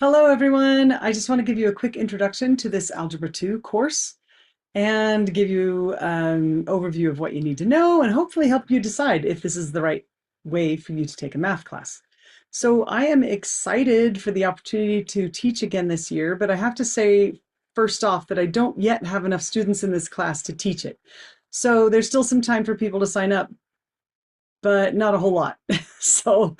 Hello, everyone. I just want to give you a quick introduction to this Algebra 2 course and give you an overview of what you need to know and hopefully help you decide if this is the right way for you to take a math class. So I am excited for the opportunity to teach again this year, but I have to say first off that I don't yet have enough students in this class to teach it. So there's still some time for people to sign up, but not a whole lot. So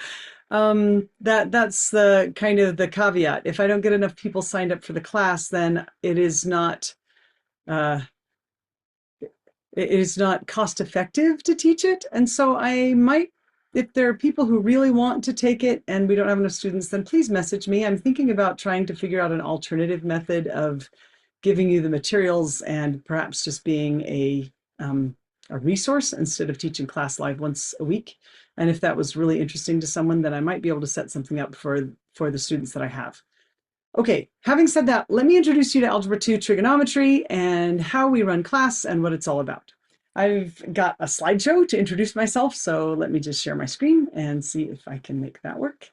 that's the kind of the caveat. If I don't get enough people signed up for the class, then uh, it is not cost effective to teach it. And so I might, if there are people who really want to take it and we don't have enough students, then please message me. I'm thinking about trying to figure out an alternative method of giving you the materials and perhaps just being a resource instead of teaching class live once a week. And if that was really interesting to someone, then I might be able to set something up for the students that I have. Okay, having said that, let me introduce you to Algebra 2 trigonometry and how we run class and what it's all about. I've got a slideshow to introduce myself, so let me just share my screen and see if I can make that work.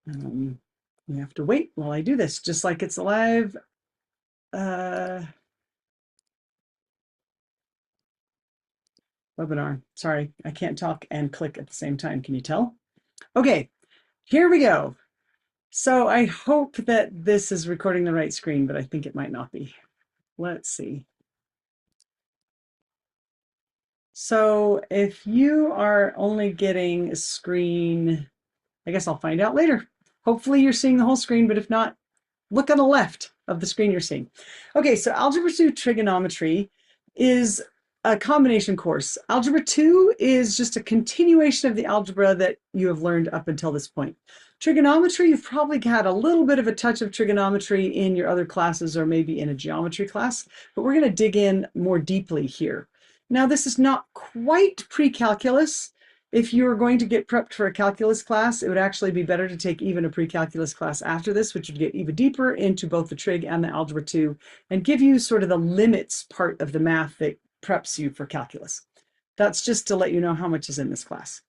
You have to wait while I do this, just like it's a live webinar. Sorry, I can't talk and click at the same time. Can you tell? Okay, here we go. So I hope that this is recording the right screen, but I think it might not be. Let's see. So if you are only getting a screen, I guess I'll find out later. Hopefully you're seeing the whole screen, but if not, look on the left of the screen you're seeing. Okay, so Algebra 2 trigonometry is a combination course. Algebra 2 is just a continuation of the algebra that you have learned up until this point. Trigonometry, you've probably had a little bit of a touch of trigonometry in your other classes or maybe in a geometry class, but we're going to dig in more deeply here. Now, this is not quite pre-calculus. If you're going to get prepped for a calculus class, it would actually be better to take even a pre-calculus class after this, which would get even deeper into both the trig and the algebra 2 and give you sort of the limits part of the math that preps you for calculus. That's just to let you know how much is in this class.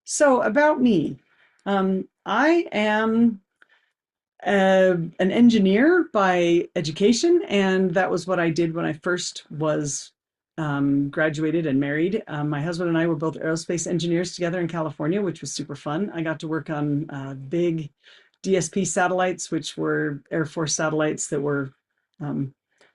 So about me, I am an engineer by education, and that was what I did when I first was graduated and married. My husband and I were both aerospace engineers together in California, which was super fun. I got to work on big DSP satellites, which were Air Force satellites that were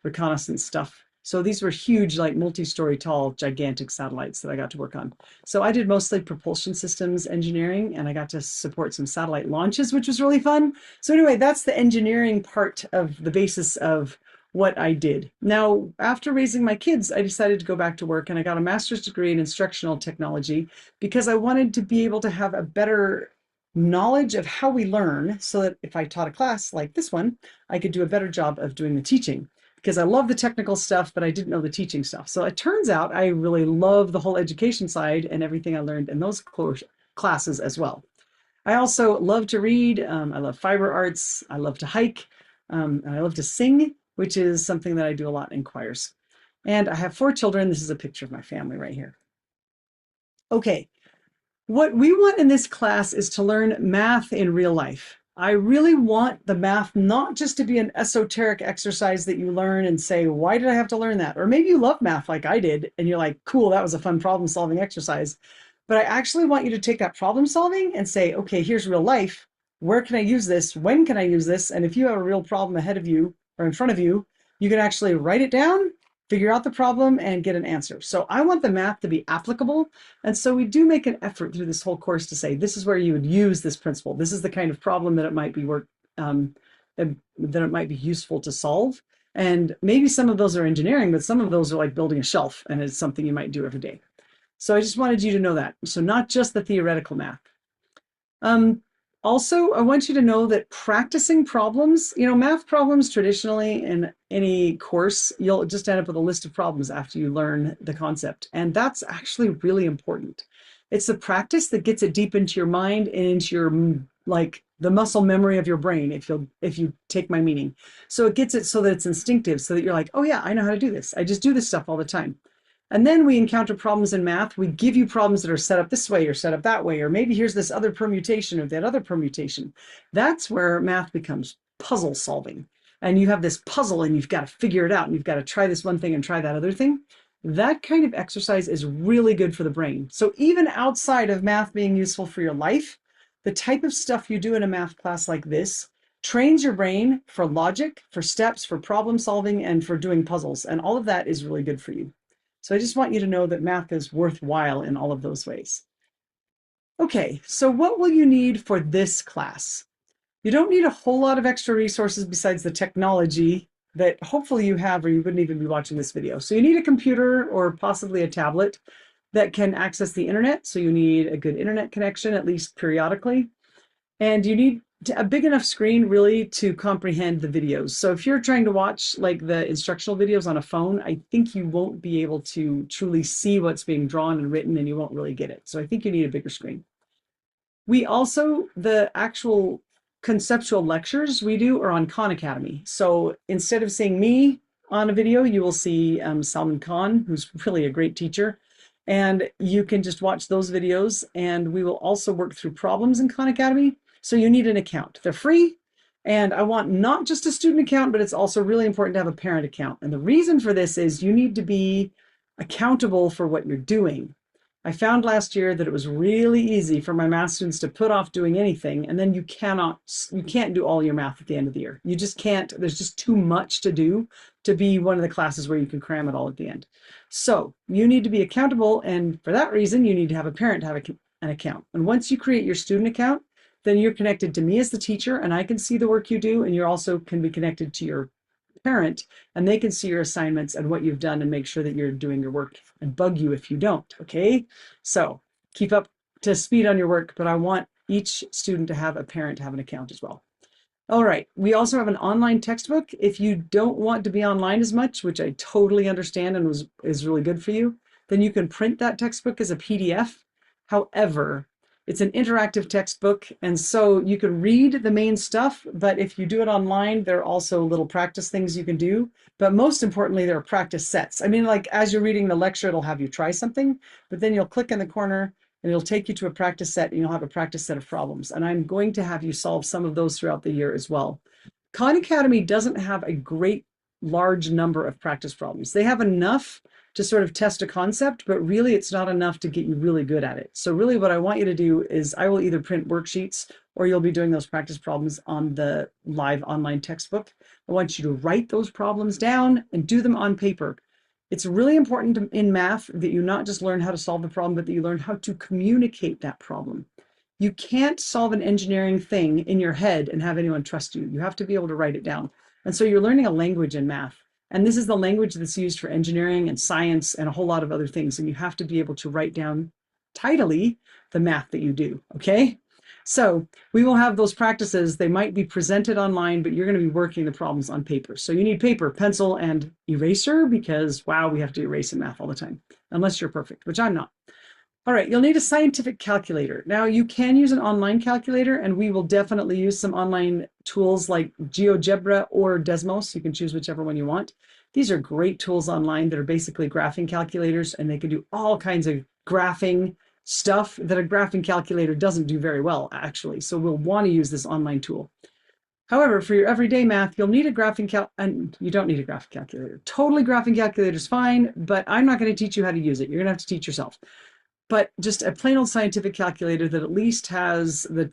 reconnaissance stuff. So these were huge, like multi-story tall, gigantic satellites that I got to work on. So I did mostly propulsion systems engineering, and I got to support some satellite launches, which was really fun. So anyway, that's the engineering part of the basis of what I did. Now, after raising my kids, I decided to go back to work and I got a master's degree in instructional technology because I wanted to be able to have a better knowledge of how we learn so that if I taught a class like this one, I could do a better job of doing the teaching because I love the technical stuff, but I didn't know the teaching stuff. So it turns out I really love the whole education side and everything I learned in those classes as well. I also love to read. I love fiber arts. I love to hike. And I love to sing, which is something that I do a lot in choirs. And I have 4 children. This is a picture of my family right here. Okay, what we want in this class is to learn math in real life. I really want the math not just to be an esoteric exercise that you learn and say, why did I have to learn that? Or maybe you love math like I did, and you're like, cool, that was a fun problem solving exercise. But I actually want you to take that problem solving and say, okay, here's real life. Where can I use this? When can I use this? And if you have a real problem ahead of you or in front of you, you can actually write it down, figure out the problem, and get an answer. So I want the math to be applicable. And so we do make an effort through this whole course to say, this is where you would use this principle. This is the kind of problem that it might be that it might be useful to solve. And maybe some of those are engineering, but some of those are like building a shelf, and it's something you might do every day. So I just wanted you to know that. So not just the theoretical math. Also, I want you to know that practicing problems, math problems traditionally in any course, you'll just end up with a list of problems after you learn the concept. And that's actually really important. It's the practice that gets it deep into your mind and into your, like, the muscle memory of your brain, if you take my meaning. So it gets it so that it's instinctive, so that you're like, oh yeah, I know how to do this. I just do this stuff all the time. And then we encounter problems in math. We give you problems that are set up this way or set up that way, or maybe here's this other permutation or that other permutation. That's where math becomes puzzle solving. And you have this puzzle and you've got to figure it out and you've got to try this one thing and try that other thing. That kind of exercise is really good for the brain. So even outside of math being useful for your life, the type of stuff you do in a math class like this trains your brain for logic, for steps, for problem solving, and for doing puzzles. And all of that is really good for you. So I just want you to know that math is worthwhile in all of those ways. Okay, so what will you need for this class? You don't need a whole lot of extra resources besides the technology that hopefully you have, or you wouldn't even be watching this video. So you need a computer or possibly a tablet that can access the internet. So you need a good internet connection, at least periodically. And you need a big enough screen really to comprehend the videos. So if you're trying to watch like the instructional videos on a phone, I think you won't be able to truly see what's being drawn and written and you won't really get it. So I think you need a bigger screen. We also, the actual conceptual lectures we do are on Khan Academy. So instead of seeing me on a video, you will see Salman Khan, who's really a great teacher. And you can just watch those videos. And we will also work through problems in Khan Academy. So you need an account. They're free. And I want not just a student account, but it's also really important to have a parent account. And the reason for this is you need to be accountable for what you're doing. I found last year that it was really easy for my math students to put off doing anything, and then you can't do all your math at the end of the year. You just can't, there's just too much to do to be one of the classes where you can cram it all at the end. So you need to be accountable, and for that reason, you need to have a parent to have an account. And once you create your student account, then you're connected to me as the teacher, and I can see the work you do, and you also can be connected to your parent, and they can see your assignments and what you've done and make sure that you're doing your work and bug you if you don't. Okay, so keep up to speed on your work, but I want each student to have a parent to have an account as well. All right, we also have an online textbook. If you don't want to be online as much, which I totally understand and is really good for you, then you can print that textbook as a PDF. However, it's an interactive textbook, and so you can read the main stuff, but if you do it online, there are also little practice things you can do. But most importantly, there are practice sets. I mean, like as you're reading the lecture, it'll have you try something, but then you'll click in the corner and it'll take you to a practice set and you'll have a practice set of problems. And I'm going to have you solve some of those throughout the year as well. Khan Academy doesn't have a great large number of practice problems. They have enough to sort of test a concept, but really it's not enough to get you really good at it. So really what I want you to do is I will either print worksheets or you'll be doing those practice problems on the live online textbook. I want you to write those problems down and do them on paper. It's really important in math that you not just learn how to solve the problem, but that you learn how to communicate that problem. You can't solve an engineering thing in your head and have anyone trust you. You have to be able to write it down. And so you're learning a language in math. And this is the language that's used for engineering and science and a whole lot of other things. And you have to be able to write down tidily the math that you do, okay? So we will have those practices. They might be presented online, but you're going to be working the problems on paper. So you need paper, pencil, and eraser because, wow, we have to erase in math all the time, unless you're perfect, which I'm not. All right, you'll need a scientific calculator. Now you can use an online calculator, and we will definitely use some online tools like GeoGebra or Desmos. You can choose whichever one you want. These are great tools online that are basically graphing calculators, and they can do all kinds of graphing stuff that a graphing calculator doesn't do very well, actually. So we'll want to use this online tool. However, for your everyday math, you'll need a graphing and you don't need a graphing calculator. Totally graphing calculator is fine, but I'm not going to teach you how to use it. You're going to have to teach yourself. But just a plain old scientific calculator that at least has the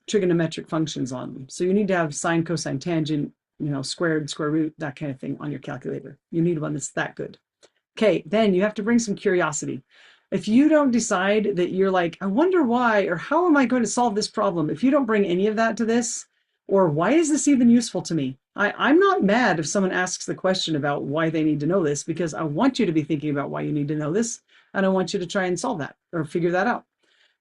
trigonometric functions on them. So you need to have sine, cosine, tangent, squared, square root, that kind of thing on your calculator. You need one that's that good. Okay, then you have to bring some curiosity. If you don't decide that you're like, I wonder why, or how am I going to solve this problem? If you don't bring any of that to this, or why is this even useful to me? I'm not mad if someone asks the question about why they need to know this, because I want you to be thinking about why you need to know this. And I want you to try and solve that or figure that out.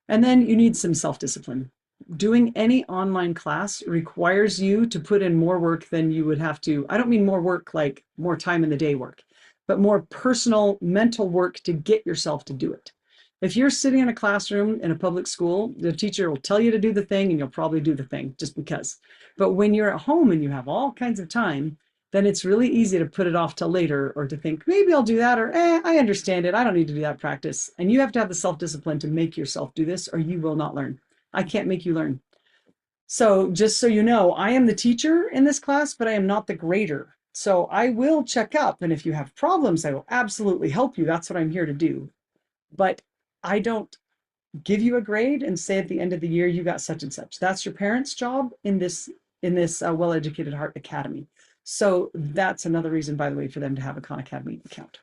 And then you need some self-discipline. Doing any online class requires you to put in more work than you would have to. I don't mean more work like more time in the day work, but more personal mental work to get yourself to do it. If you're sitting in a classroom in a public school, the teacher will tell you to do the thing and you'll probably do the thing just because. But when you're at home and you have all kinds of time, then it's really easy to put it off till later, or to think, maybe I'll do that, or I understand it. I don't need to do that practice. And you have to have the self-discipline to make yourself do this, or you will not learn. I can't make you learn. So just so you know, I am the teacher in this class, but I am not the grader. So I will check up. And if you have problems, I will absolutely help you. That's what I'm here to do. But I don't give you a grade and say at the end of the year, you got such and such. That's your parents' job in this Well-Educated Heart Academy. So that's another reason, by the way, for them to have a Khan Academy account.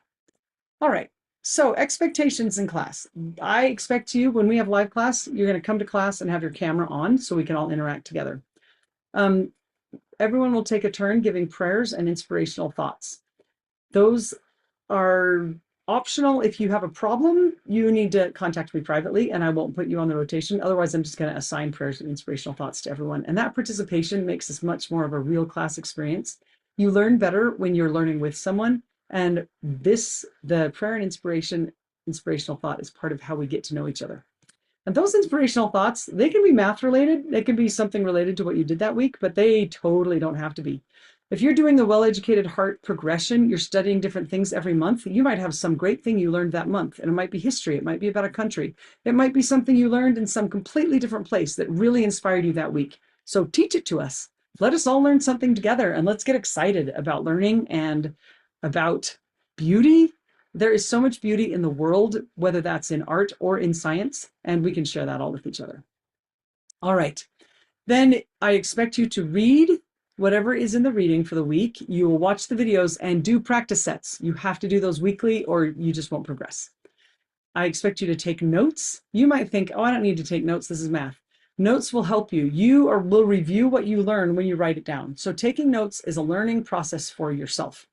All right. So expectations in class. I expect you, when we have live class, you're going to come to class and have your camera on so we can all interact together. Everyone will take a turn giving prayers and inspirational thoughts. Those are optional. If you have a problem, you need to contact me privately and I won't put you on the rotation. Otherwise, I'm just going to assign prayers and inspirational thoughts to everyone. And that participation makes this much more of a real class experience. You learn better when you're learning with someone. And the prayer and inspirational thought is part of how we get to know each other. And those inspirational thoughts, they can be math related. They can be something related to what you did that week, but they totally don't have to be. If you're doing the Well-Educated Heart progression, you're studying different things every month, you might have some great thing you learned that month. And it might be history. It might be about a country. It might be something you learned in some completely different place that really inspired you that week. So teach it to us. Let us all learn something together and let's get excited about learning and about beauty. There is so much beauty in the world, whether that's in art or in science, and we can share that all with each other. All right. Then I expect you to read whatever is in the reading for the week. You will watch the videos and do practice sets. You have to do those weekly or you just won't progress. I expect you to take notes. You might think, oh, I don't need to take notes. This is math. Notes will help you. You will review what you learn when you write it down. So taking notes is a learning process for yourself.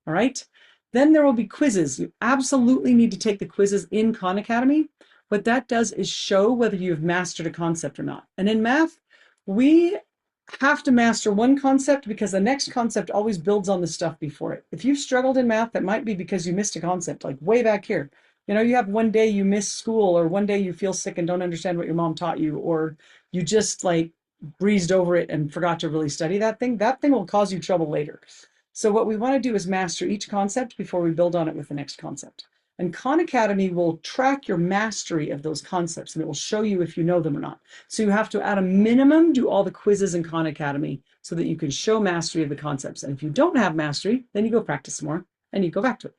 All right. Then there will be quizzes. You absolutely need to take the quizzes in Khan Academy. What that does is show whether you've mastered a concept or not. And in math, we have to master one concept because the next concept always builds on the stuff before it. If you've struggled in math, that might be because you missed a concept, like way back here. You know, you have one day you miss school, or one day you feel sick and don't understand what your mom taught you, or you just like breezed over it and forgot to really study that thing. That thing will cause you trouble later. So what we want to do is master each concept before we build on it with the next concept. And Khan Academy will track your mastery of those concepts, and it will show you if you know them or not. So you have to, at a minimum, do all the quizzes in Khan Academy so that you can show mastery of the concepts. And if you don't have mastery, then you go practice some more and you go back to it.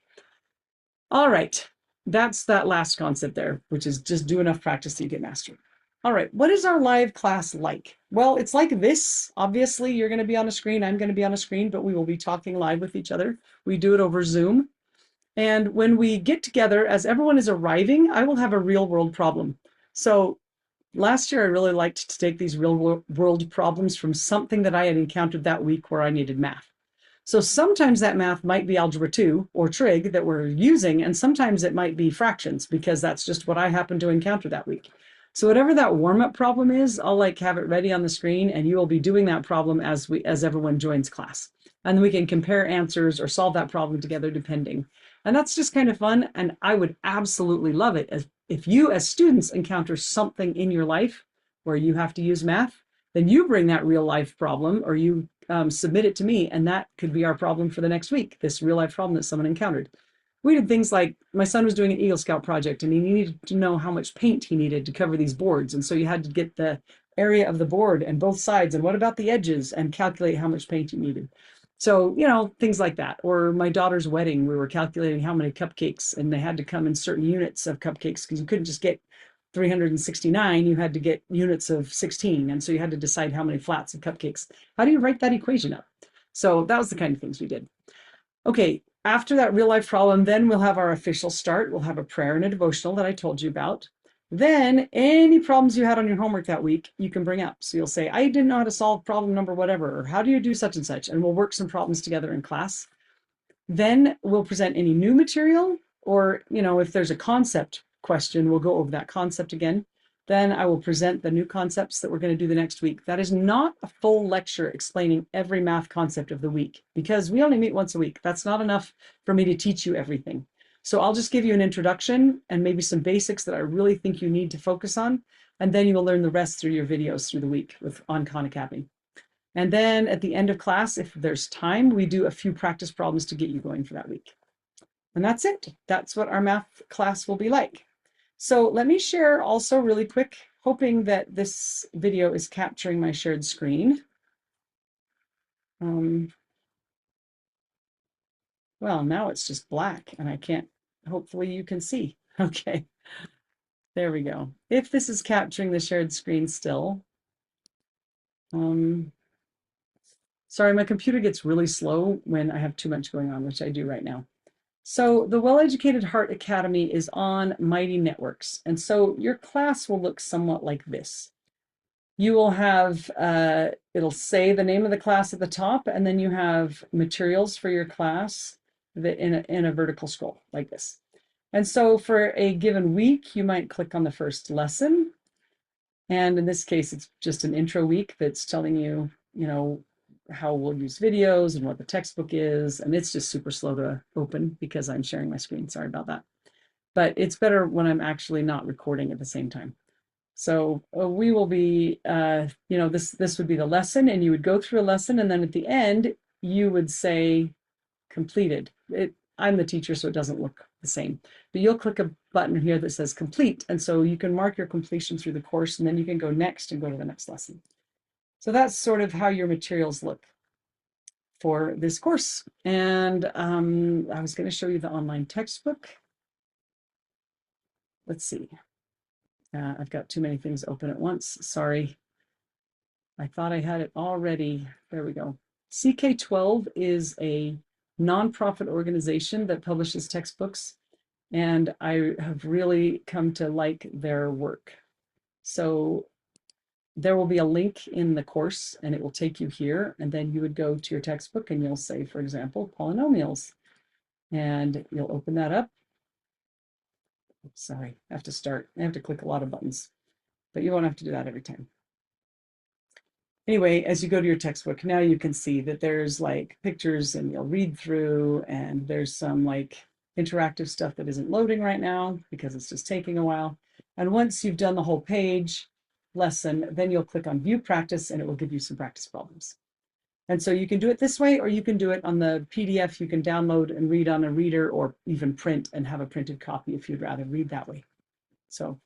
All right, that's that last concept there, which is just do enough practice so you get mastery. All right, what is our live class like? Well, it's like this. Obviously, you're going to be on a screen, I'm going to be on a screen, but we will be talking live with each other. We do it over Zoom. And when we get together, as everyone is arriving, I will have a real world problem. So last year, I really liked to take these real world problems from something that I had encountered that week where I needed math. So sometimes that math might be Algebra 2 or trig that we're using, and sometimes it might be fractions because that's just what I happened to encounter that week. So whatever that warm-up problem is, I'll like have it ready on the screen and you will be doing that problem as everyone joins class. And we can compare answers or solve that problem together depending. And that's just kind of fun. And I would absolutely love it if you as students encounter something in your life where you have to use math, then you bring that real life problem or you submit it to me. And that could be our problem for the next week, this real life problem that someone encountered. We did things like my son was doing an Eagle Scout project and he needed to know how much paint he needed to cover these boards. And so you had to get the area of the board and both sides and what about the edges and calculate how much paint you needed. So, you know, things like that. Or my daughter's wedding, we were calculating how many cupcakes and they had to come in certain units of cupcakes because you couldn't just get 369, you had to get units of 16. And so you had to decide how many flats of cupcakes. How do you write that equation up? So that was the kind of things we did. Okay, after that real life problem, then we'll have our official start. We'll have a prayer and a devotional that I told you about. Then any problems you had on your homework that week, you can bring up. So you'll say, I didn't know how to solve problem number whatever, or how do you do such and such? And we'll work some problems together in class. Then we'll present any new material, or, you know, if there's a concept question, we'll go over that concept again. Then I will present the new concepts that we're going to do the next week. That is not a full lecture explaining every math concept of the week, because we only meet once a week. That's not enough for me to teach you everything. So I'll just give you an introduction and maybe some basics that I really think you need to focus on. And then you will learn the rest through your videos through the week on Khan Academy. And then at the end of class, if there's time, we do a few practice problems to get you going for that week. And that's it. That's what our math class will be like. So let me share also really quick, hoping that this video is capturing my shared screen. Well, now it's just black and I can't, hopefully you can see. Okay, there we go. If this is capturing the shared screen still. Sorry, my computer gets really slow when I have too much going on, which I do right now. So the Well-Educated Heart Academy is on Mighty Networks. And so your class will look somewhat like this. You will have, it'll say the name of the class at the top, and then you have materials for your class that in a vertical scroll like this. And so for a given week, you might click on the first lesson. And in this case, it's just an intro week that's telling you, you know, how we'll use videos and what the textbook is. And it's just super slow to open because I'm sharing my screen. Sorry about that. But it's better when I'm actually not recording at the same time. So we will be, you know, this would be the lesson, and you would go through a lesson, and then at the end, you would say completed. I'm the teacher, so it doesn't look the same. But you'll click a button here that says complete, and so you can mark your completion through the course, and then you can go next and go to the next lesson. So that's sort of how your materials look for this course. And I was going to show you the online textbook. Let's see. I've got too many things open at once. Sorry. I thought I had it already. There we go. CK12 is a nonprofit organization that publishes textbooks, and I have really come to like their work. So there will be a link in the course, and it will take you here, and then you would go to your textbook and you'll say, for example, polynomials, and you'll open that up. Sorry, I have to click a lot of buttons, but you won't have to do that every time. Anyway, as you go to your textbook, now you can see that there's like pictures and you'll read through, and there's some like interactive stuff that isn't loading right now because it's just taking a while. And once you've done the whole page lesson, then you'll click on view practice and it will give you some practice problems. And so you can do it this way, or you can do it on the PDF. You can download and read on a reader, or even print and have a printed copy if you'd rather read that way. So,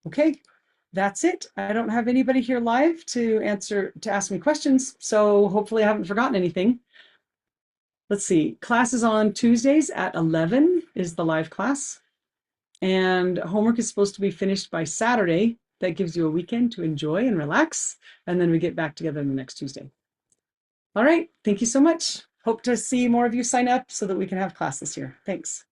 okay. That's it. I don't have anybody here live to ask me questions, so hopefully I haven't forgotten anything. Let's see. Class is on Tuesdays at 11 is the live class, and homework is supposed to be finished by Saturday. That gives you a weekend to enjoy and relax, and then we get back together the next Tuesday. All right. Thank you so much. Hope to see more of you sign up so that we can have class this year. Thanks.